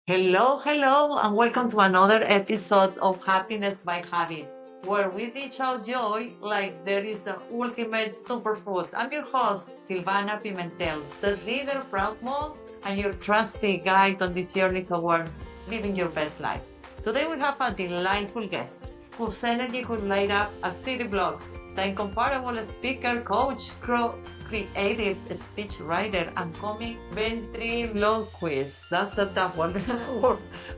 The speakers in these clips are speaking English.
Hello, hello, and welcome to another episode of Happiness by Habit, where we teach out joy like there is the ultimate superfood. I'm your host, Silvana Pimentel, self leader, proud mom, and your trusty guide on this journey towards living your best life. Today we have a delightful guest whose energy could light up a city block, the incomparable speaker, coach, creative speech writer, and comic ventriloquist. That's a tough one,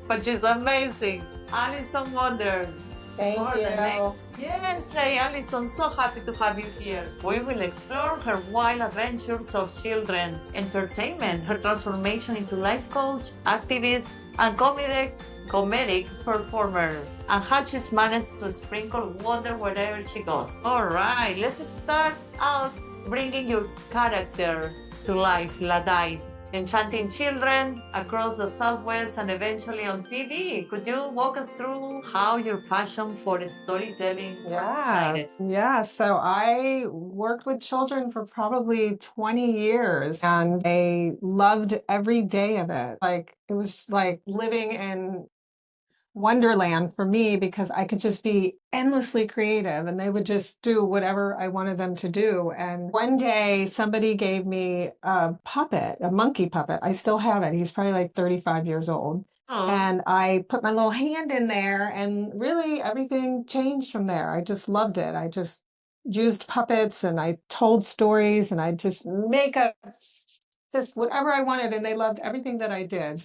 but she's amazing. Alison Wonders. Thank For the next. you. Yes, hey Alison, so happy to have you here. We will explore her wild adventures of children's entertainment, her transformation into life coach, activist, and comedic performer, and how she's managed to sprinkle wonder wherever she goes. All right, let's start out bringing your character to life, Ladai, enchanting children across the Southwest and eventually on TV. Could you walk us through how your passion for storytelling was Yeah, ignited? yeah. So I worked with children for probably 20 years and I loved every day of it. Like it was like living in Wonderland for me because I could just be endlessly creative and they would just do whatever I wanted them to do. And one day somebody gave me a puppet, a monkey puppet. I still have it. He's probably like 35 years old. Oh, And I put my little hand in there and really everything changed from there. I just loved it. I just used puppets and I told stories and I just make up just whatever I wanted and they loved everything that I did.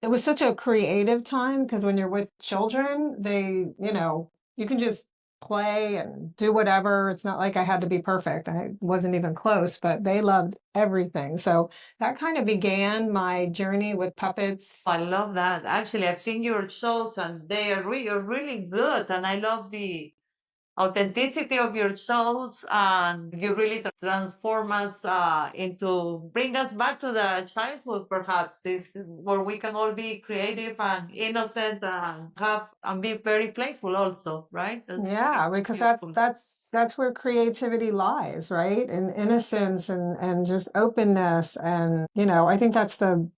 It was such a creative time because when you're with children, you can just play and do whatever. It's not like I had to be perfect. I wasn't even close, but they loved everything. So that kind of began my journey with puppets. I love that. Actually, I've seen your shows and they are really good. And I love the authenticity of your shows, and you really transform us into bring us back to the childhood, perhaps is where we can all be creative and innocent and have and be very playful also, right? That's really Yeah, because beautiful. that's where creativity lies, right? In innocence and just openness and I think that's the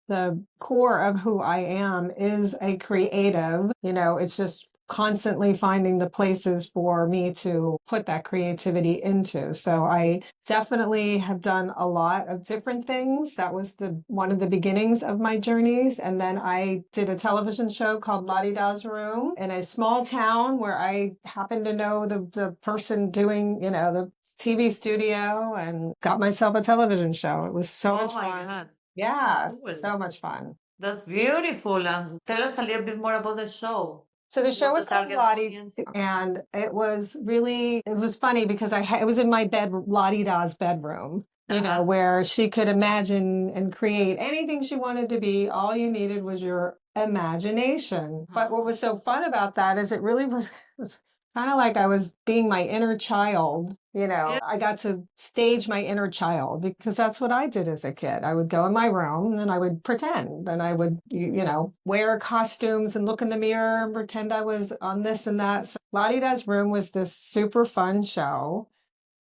core of who I am is a creative. It's just constantly finding the places for me to put that creativity into. So I definitely have done a lot of different things. That was the one of the beginnings of my journeys. And then I did a television show called Lottie Da's Room in a small town where I happened to know the person doing, the TV studio and got myself a television show. It was so Oh much my fun. God. Yeah, Cool. so much fun. That's beautiful. And tell us a little bit more about the show. So the show What's the was called target Lottie, audience? and it was funny because it was in my bed, Lottie Da's bedroom, Uh-huh. where she could imagine and create anything she wanted to be. All you needed was your imagination. But what was so fun about that is it really was kind of like I was being my inner child. Yeah. I got to stage my inner child because that's what I did as a kid. I would go in my room and I would pretend and I would, wear costumes and look in the mirror and pretend I was on this and that. So Ladida's Room was this super fun show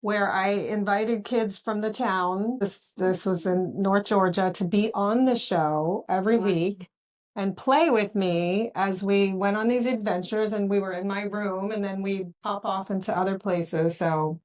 where I invited kids from the town. This was in North Georgia to be on the show every Wow. week and play with me as we went on these adventures and we were in my room and then we'd pop off into other places. So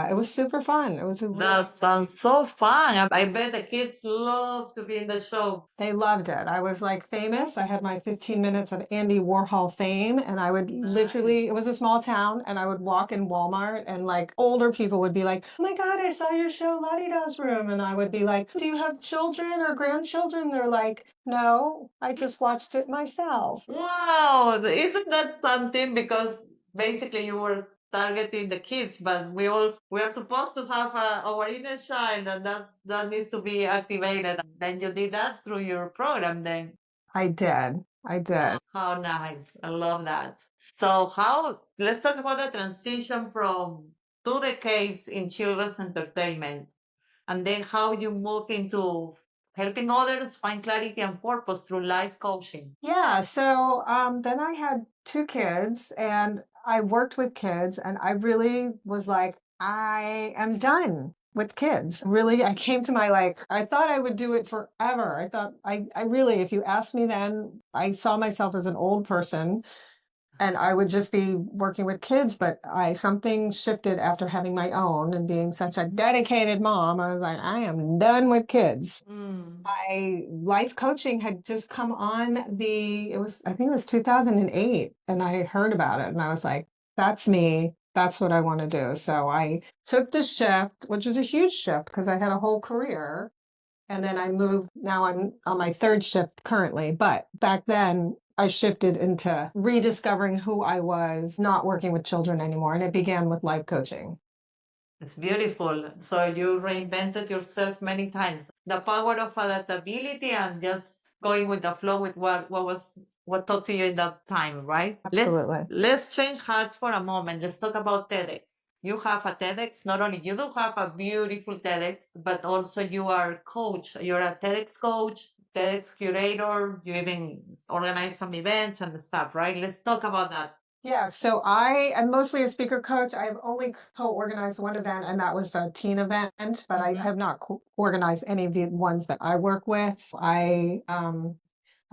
it was super fun. It was a really That sounds so fun. I bet the kids love to be in the show. They loved it. I was like famous. I had my 15 minutes of Andy Warhol fame, and I would literally, Nice. it was a small town, and I would walk in Walmart, and like older people would be like, "Oh my God, I saw your show, Lottie Da's Room." And I would be like, "Do you have children or grandchildren?" They're like, "No, I just watched it myself." Wow, isn't that something? Because basically you were targeting the kids, but we are supposed to have our inner child, and that needs to be activated. And then you did that through your program. Then I did. I did. how nice! I love that. So how? Let's talk about the transition from 2 decades in children's entertainment, and then how you move into helping others find clarity and purpose through life coaching. Yeah, so then I had two kids and I worked with kids and I really was like, I am done. with kids. Really, I came to my I thought I would do it forever. I thought I really, if you asked me then, I saw myself as an old person and I would just be working with kids, but something shifted after having my own and being such a dedicated mom. I was like, I am done with kids. Mm. I life coaching had just come on I think it was 2008, and I heard about it and I was like, that's me. That's what I want to do. So I took the shift, which was a huge shift because I had a whole career. And then I moved. Now I'm on my third shift currently. But back then, I shifted into rediscovering who I was, not working with children anymore. And it began with life coaching. It's beautiful. So you reinvented yourself many times. The power of adaptability and just going with the flow with what taught to you in that time, right? Absolutely. Let's change hats for a moment. Let's talk about TEDx. You have a TEDx. Not only you do have a beautiful TEDx, but also you are a coach. You're a TEDx coach, TEDx curator. You even organize some events and stuff, right? Let's talk about that. Yeah, so I am mostly a speaker coach. I've only co-organized one event, and that was a teen event, but I have not organized any of the ones that I work with.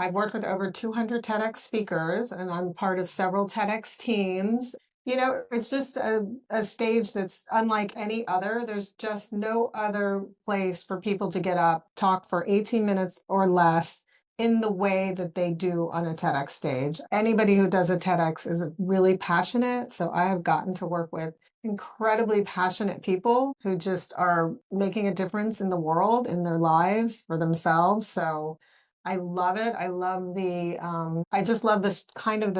I've worked with over 200 TEDx speakers, and I'm part of several TEDx teams. It's just a stage that's unlike any other. There's just no other place for people to get up, talk for 18 minutes or less in the way that they do on a TEDx stage. Anybody who does a TEDx is really passionate. So I have gotten to work with incredibly passionate people who just are making a difference in the world, in their lives, for themselves. So I love it. I love I just love this kind of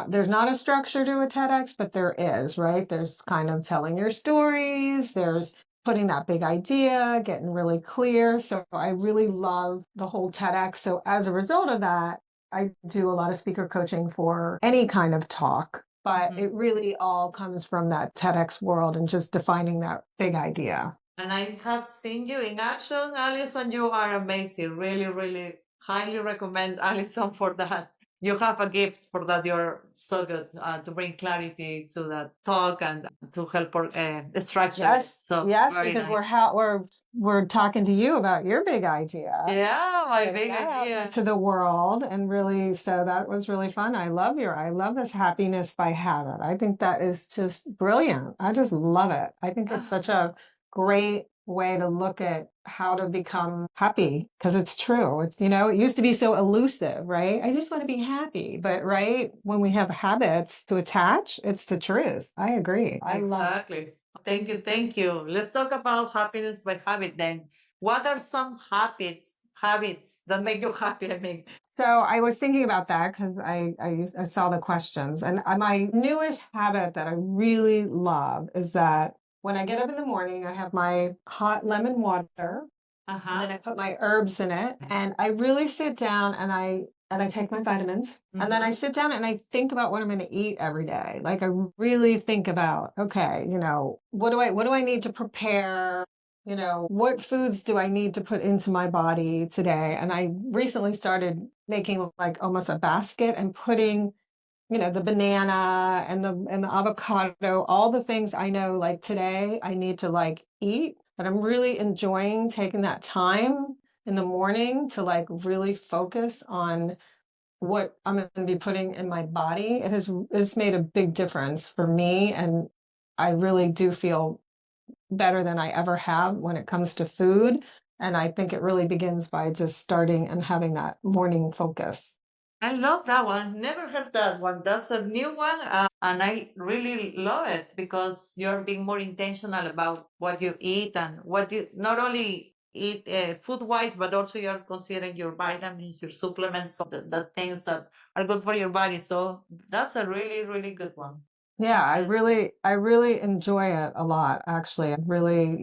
there's not a structure to a TEDx, but there is, right? There's kind of telling your stories. There's putting that big idea, getting really clear. So I really love the whole TEDx. So as a result of that, I do a lot of speaker coaching for any kind of talk, but it really all comes from that TEDx world and just defining that big idea. And I have seen you in action, Alison. You are amazing. Really, really highly recommend Alison for that. You have a gift for that. You're so good to bring clarity to that talk and to help structure. Yes, So yes, very because nice. we're talking to you about your big idea. Yeah, my Getting big that out idea. into the world, and really, so that was really fun. I love this happiness by habit. I think that is just brilliant. I just love it. I think it's such a great way to look at how to become happy, because it's true. It used to be so elusive, right? I just want to be happy. But right, when we have habits to attach, it's the truth. I agree. I love it. Exactly. Thank you. Thank you. Let's talk about happiness by habit then. What are some habits that make you happy? I mean, So I was thinking about that because I saw the questions, and my newest habit that I really love is that when I get up in the morning, I have my hot lemon water, and then I put my herbs in it, and I really sit down and I take my vitamins, and then I sit down and I think about what I'm going to eat every day. Like I really think about, okay, what do I need to prepare? What foods do I need to put into my body today? And I recently started making like almost a basket and putting, the banana and the avocado, all the things I know like today I need to like eat. But I'm really enjoying taking that time in the morning to like really focus on what I'm going to be putting in my body. It's made a big difference for me, and I really do feel better than I ever have when it comes to food. And I think it really begins by just starting and having that morning focus. I love that one. Never heard that one. That's a new one. And I really love it because you're being more intentional about what you eat and what you not only eat food wise, but also you're considering your vitamins, your supplements, so the things that are good for your body. So that's a really, really good one. Yeah, Interesting. I really enjoy it a lot, actually. I really,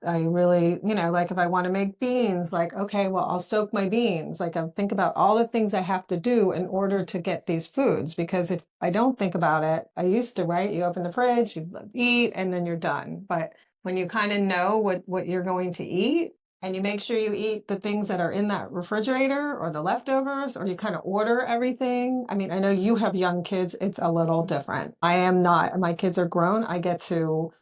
like if I want to make beans, like, okay, well, I'll soak my beans. Like I think about all the things I have to do in order to get these foods, because if I don't think about it, I used to, right? You open the fridge, you eat, and then you're done. But when you kind of know what you're going to eat, and you make sure you eat the things that are in that refrigerator or the leftovers, or you kind of order everything. I mean, I know you have young kids. It's a little different. I am not. My kids are grown. I get to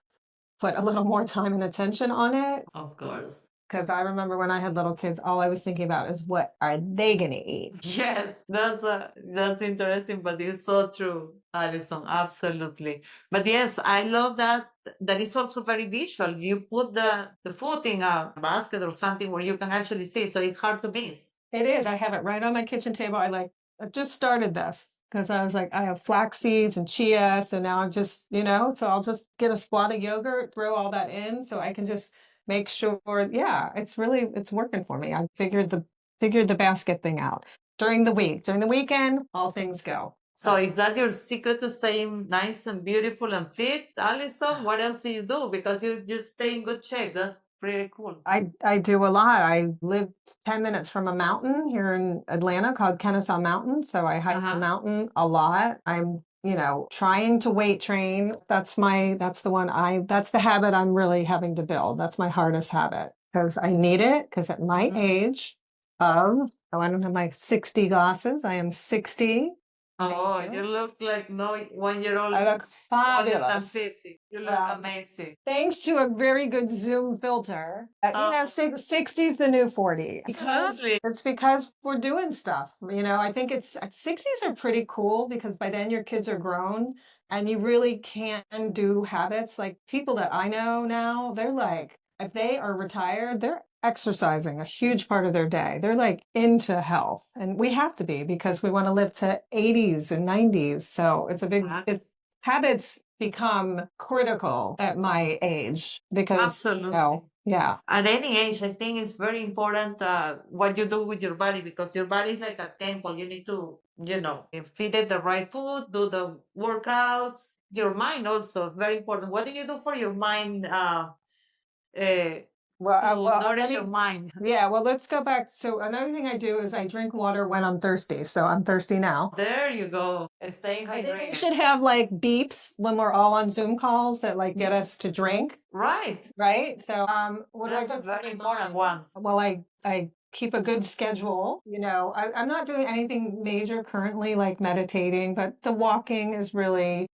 put a little more time and attention on it. Of course. Because I remember when I had little kids, all I was thinking about is what are they going to eat? Yes, that's interesting, but it's so true, Alison. Absolutely. But yes, I love that. That is also very visual. You put the food in a basket or something where you can actually see, so it's hard to miss. It is. I have it right on my kitchen table. I've just started this because I was like, I have flax seeds and chia. So now I'm just, so I'll just get a squat of yogurt, throw all that in so I can just make sure, yeah, it's working for me. I figured the basket thing out during the week. During the weekend, all things go. So is that your secret to staying nice and beautiful and fit, Alison? What else do you do? Because you stay in good shape. That's pretty cool. I do a lot. I live 10 minutes from a mountain here in Atlanta called Kennesaw Mountain. So I hike the mountain a lot. I'm, trying to weight train. That's the habit I'm really having to build. That's my hardest habit because I need it because at my age I don't have my 60 glasses. I am 60. Oh, you look like no 1 year old. I look fabulous. Than 50. You look amazing. Thanks to a very good Zoom filter. 60 is the new 40. Absolutely. It's because we're doing stuff. I think 60s are pretty cool because by then your kids are grown and you really can do habits. Like people that I know now, they're like, if they are retired, they're exercising a huge part of their day. They're like into health. And we have to be because we want to live to 80s and 90s. So it's habits become critical at my age because Absolutely. yeah. At any age, I think it's very important what you do with your body because your body is like a temple. You need to, feed it the right food, do the workouts. Your mind also very important. What do you do for your mind? Nourish your mind. Yeah, well, let's go back. So another thing I do is I drink water when I'm thirsty. So I'm thirsty now. There you go. Staying I think we hydrated. should have like beeps when we're all on Zoom calls that like get us to drink. Right. So what That's do I a do? very important one. Well, I keep a good schedule. I'm not doing anything major currently, like meditating, but the walking is really,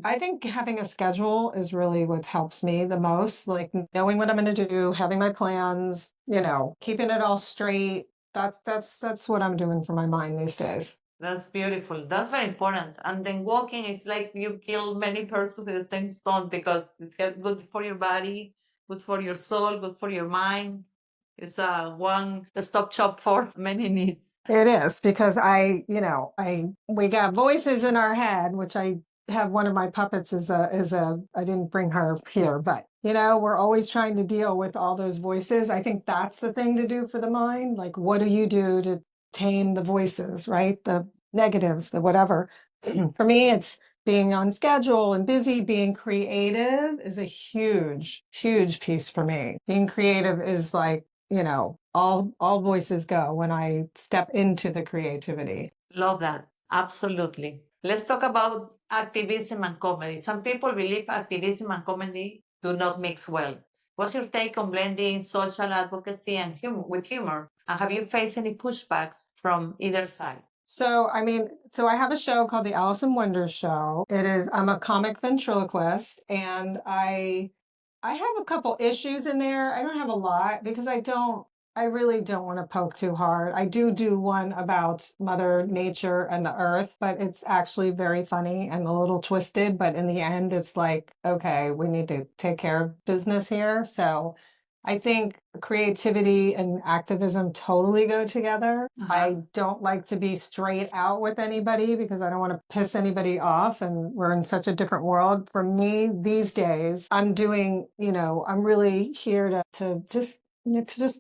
I think having a schedule is really what helps me the most. Like knowing what I'm going to do, having my plans, keeping it all straight. That's what I'm doing for my mind these days. That's beautiful. That's very important. And then walking is like you kill many persons with the same stone because it's good for your body, good for your soul, good for your mind. It's a one-stop shop for many needs. It is because we got voices in our head, which I have one of my puppets I didn't bring her here, but we're always trying to deal with all those voices. I think that's the thing to do for the mind. Like, what do you do to tame the voices, right? The negatives, the whatever. For me, it's being on schedule and busy. Being creative is a huge, huge piece for me. Being creative is like, all voices go when I step into the creativity. Love that. Absolutely. Let's talk about activism and comedy. Some people believe activism and comedy do not mix well. What's your take on blending social advocacy and with humor? And have you faced any pushbacks from either side? So I have a show called the Alison Wonders Show. I'm a comic ventriloquist and I have a couple issues in there. I don't have a lot because I really don't want to poke too hard. I do one about Mother Nature and the earth, but it's actually very funny and a little twisted. But in the end, it's like, okay, we need to take care of business here. So I think creativity and activism totally go together. I don't like to be straight out with anybody because I don't want to piss anybody off. And we're in such a different world. For me, these days, I'm really here to just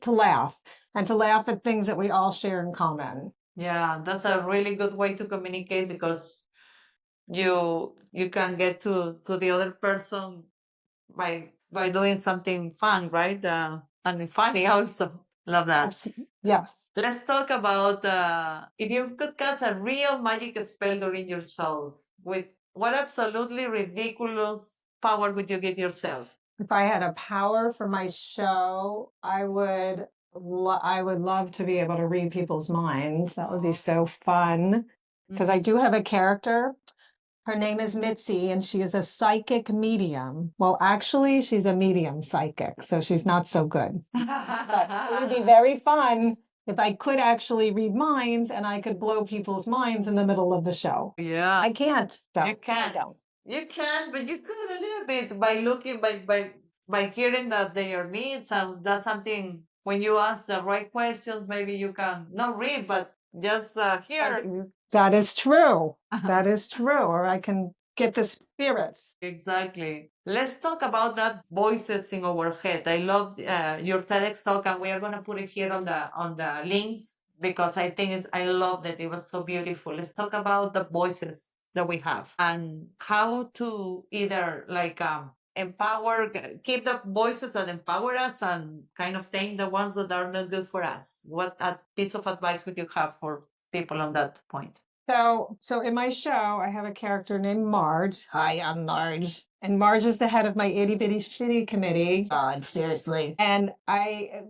to laugh and to laugh at things that we all share in common. Yeah, that's a really good way to communicate because you can get to the other person by doing something fun, right? And funny also. Love that. Yes. Let's talk about if you could cast a real magic spell during your shows, with what absolutely ridiculous power would you give yourself? If I had a power for my show, I would love to be able to read people's minds. That would be so fun because I do have a character. Her name is Mitzi, and she is a psychic medium. Well, actually, she's a medium psychic, so she's not so good. But it would be very fun if I could actually read minds and I could blow people's minds in the middle of the show. Yeah. I can't. So You can. I don't. You can, but you could a little bit by looking by hearing that they are needs, and that's something when you ask the right questions, maybe you can not read, but just hear. That is true. That is true. Or I can get the spirits. Exactly. Let's talk about that voices in our head. I love your TEDx talk, and we are gonna put it here on the links because I love that it was so beautiful. Let's talk about the voices that we have and how to either like empower, keep the voices that empower us, and kind of tame the ones that are not good for us. What piece of advice would you have for people on that point? So in my show, I have a character named Marge. Hi, I'm Marge. And Marge is the head of my itty bitty shitty committee. God, seriously. And I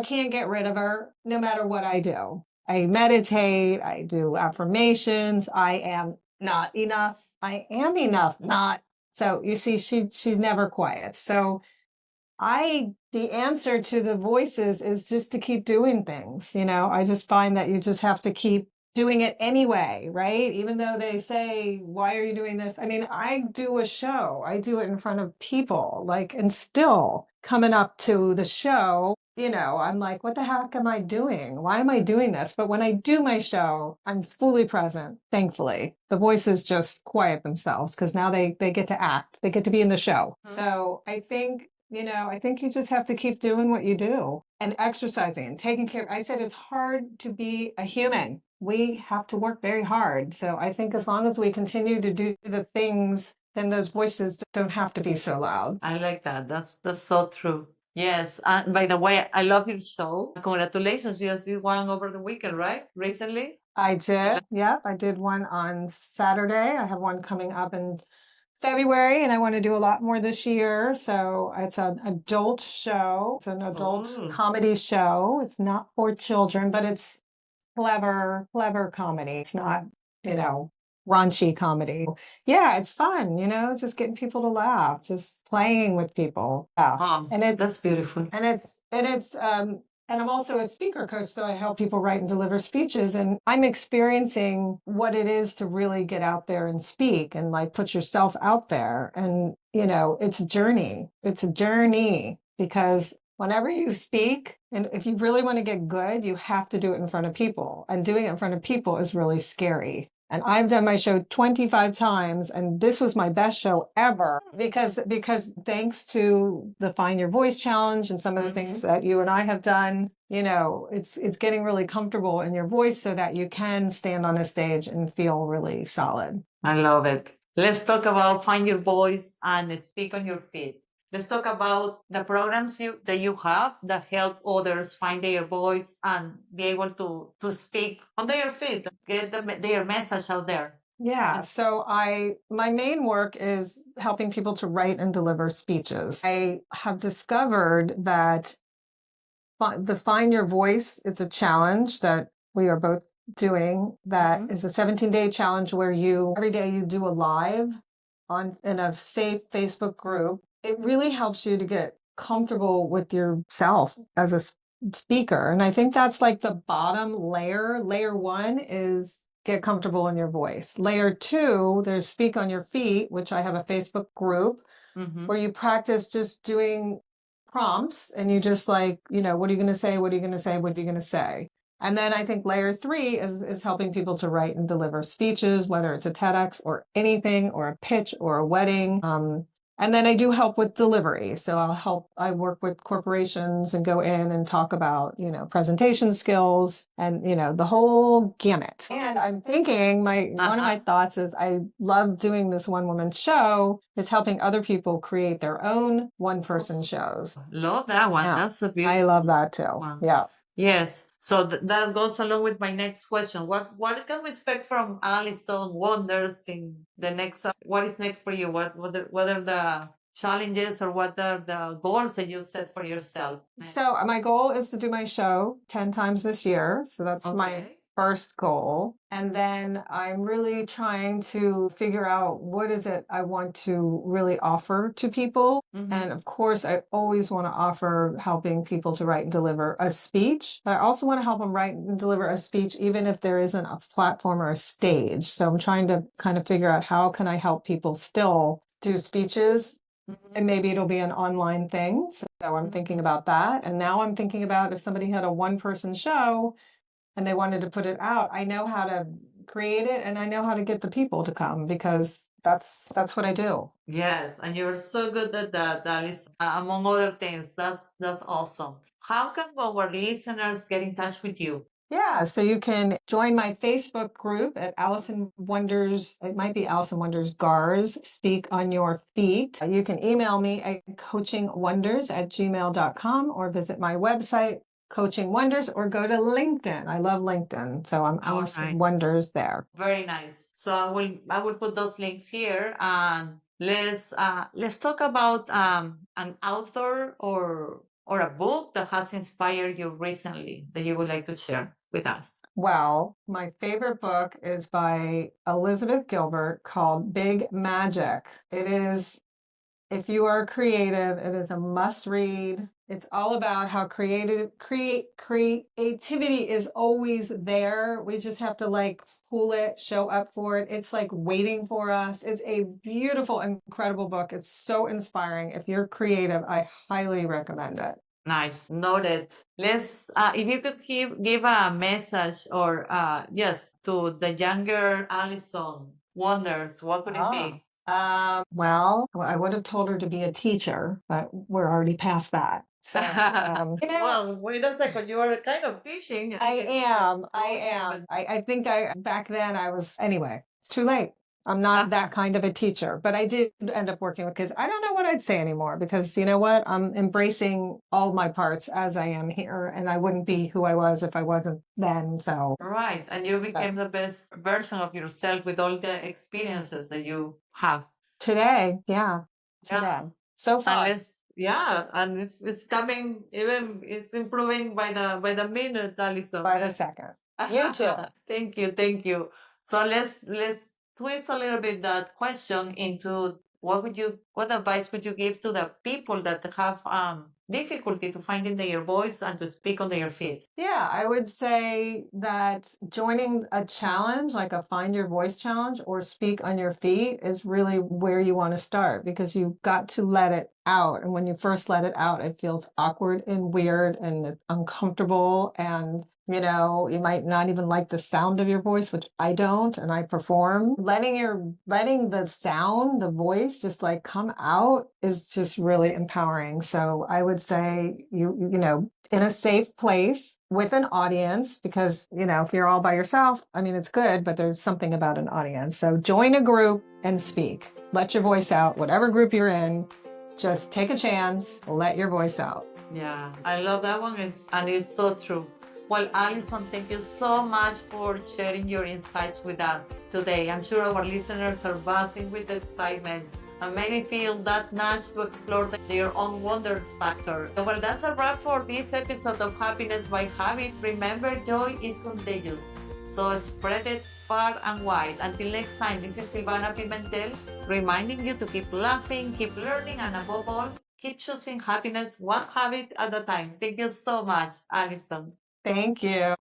can't get rid of her no matter what I do. I meditate, I do affirmations, I am not enough. I am enough, not. So you see, she's never quiet. So the answer to the voices is just to keep doing things. I just find that you just have to keep doing it anyway, right? Even though they say, why are you doing this? I mean, I do a show, I do it in front of people, and still coming up to the show, I'm like, what the heck am I doing? Why am I doing this? But when I do my show, I'm fully present, thankfully. The voices just quiet themselves because now they get to act, they get to be in the show. So I think you just have to keep doing what you do and exercising and taking care. I said it's hard to be a human. We have to work very hard. So I think as long as we continue to do the things, then those voices don't have to be so loud. I like that. That's so true. Yes. And by the way, I love your show. Congratulations. You just did one over the weekend, right? Recently? I did. Yep. I did one on Saturday. I have one coming up in February, and I want to do a lot more this year. So it's an adult show. It's an adult comedy show. It's not for children, but it's clever comedy. It's not, raunchy comedy. Yeah, it's fun, just getting people to laugh, just playing with people. Yeah. Oh, And that's beautiful. And I'm also a speaker coach, so I help people write and deliver speeches. And I'm experiencing what it is to really get out there and speak and put yourself out there. And, it's a journey. It's a journey because whenever you speak, and if you really want to get good, you have to do it in front of people. And doing it in front of people is really scary. And I've done my show 25 times, and this was my best show ever because thanks to the Find Your Voice challenge and some of the things that you and I have done, it's getting really comfortable in your voice so that you can stand on a stage and feel really solid. I love it. Let's talk about Find Your Voice and Speak on Your Feet. Let's talk about the programs that you have that help others find their voice and be able to speak on their feet, get their message out there. Yeah. So my main work is helping people to write and deliver speeches. I have discovered that the Find Your Voice is a challenge that we are both doing. That is a 17-day challenge where every day you do a live in a safe Facebook group. It really helps you to get comfortable with yourself as a speaker. And I think that's the bottom layer. Layer 1 is get comfortable in your voice. Layer 2, there's Speak on Your Feet, which I have a Facebook group where you practice just doing prompts and you just what are you going to say? What are you going to say? What are you going to say? And then I think layer 3 is helping people to write and deliver speeches, whether it's a TEDx or anything, or a pitch or a wedding. And then I do help with delivery. So I work with corporations and go in and talk about, presentation skills and, the whole gamut. And I'm thinking one of my thoughts is I love doing this one woman show is helping other people create their own one person shows. Love that one. Yeah. That's a beautiful. I love that too. Wow. Yeah. Yes. So that goes along with my next question. What can we expect from Alison Wonders in the next? What is next for you? What are the challenges or what are the goals that you set for yourself? So my goal is to do my show 10 times this year. So that's first goal. And then I'm really trying to figure out what is it I want to really offer to people. And of course, I always want to offer helping people to write and deliver a speech. But I also want to help them write and deliver a speech, even if there isn't a platform or a stage. So I'm trying to kind of figure out how can I help people still do speeches, and maybe it'll be an online thing. So I'm thinking about that. And now I'm thinking about if somebody had a one-person show and they wanted to put it out, I know how to create it and I know how to get the people to come because that's what I do. Yes, and you're so good at that, Alice. Among other things, that's awesome. How can our listeners get in touch with you? Yeah, so you can join my Facebook group at Alison Wonders. It might be Alison Wonders Gars, Speak on Your Feet. You can email me at coachingwonders@gmail.com or visit my website, Coaching Wonders, or go to LinkedIn. I love LinkedIn. So I'm All Alison right. Wonders there. Very nice. So I will put those links here, and let's talk about an author or a book that has inspired you recently that you would like to share with us. Well, my favorite book is by Elizabeth Gilbert called Big Magic. It is, if you are creative, it is a must read. It's all about how creativity is always there. We just have to like pull it, show up for it. It's like waiting for us. It's a beautiful, incredible book. It's so inspiring. If you're creative, I highly recommend it. Nice, noted. Let's if you could give a message or yes to the younger Alison Wonders, what could it be? Well, I would have told her to be a teacher, but we're already past that. So, Well, wait a second. You are kind of teaching. I am. I Okay, am. I think back then I was, anyway, it's too late. I'm not that kind of a teacher, but I did end up working with kids. I don't know what I'd say anymore because you know what? I'm embracing all my parts as I am here, and I wouldn't be who I was if I wasn't then. So, Right, and you became the best version of yourself with all the experiences that you have. today, yeah, Yeah, today, so and far, yeah, and it's coming even it's improving by the minute, Alison. by the second. You too. Thank you, thank you. So let's twist a little bit that question into what advice would you give to the people that have difficulty to finding their voice and to speak on their feet? Yeah, I would say that joining a challenge, like a Find Your Voice challenge or Speak on Your Feet, is really where you want to start because you've got to let it out. And when you first let it out, it feels awkward and weird and uncomfortable. And, you know, you might not even like the sound of your voice, which I don't, and I perform. Letting the sound, the voice just like come out is just really empowering. So I would say you know, in a safe place with an audience, because, you know, if you're all by yourself, I mean, it's good, but there's something about an audience. So join a group and speak. Let your voice out, whatever group you're in. Just take a chance, let your voice out. Yeah, I love that one, and it's so true. Well, Alison, thank you so much for sharing your insights with us today. I'm sure our listeners are buzzing with excitement and maybe feel that nudge to explore their own wonders factor. Well, that's a wrap for this episode of Happiness by Habit. Remember, joy is contagious, so spread it far and wide. Until next time, this is Silvana Pimentel reminding you to keep laughing, keep learning, and above all, keep choosing happiness one habit at a time. Thank you so much, Alison. Thank you.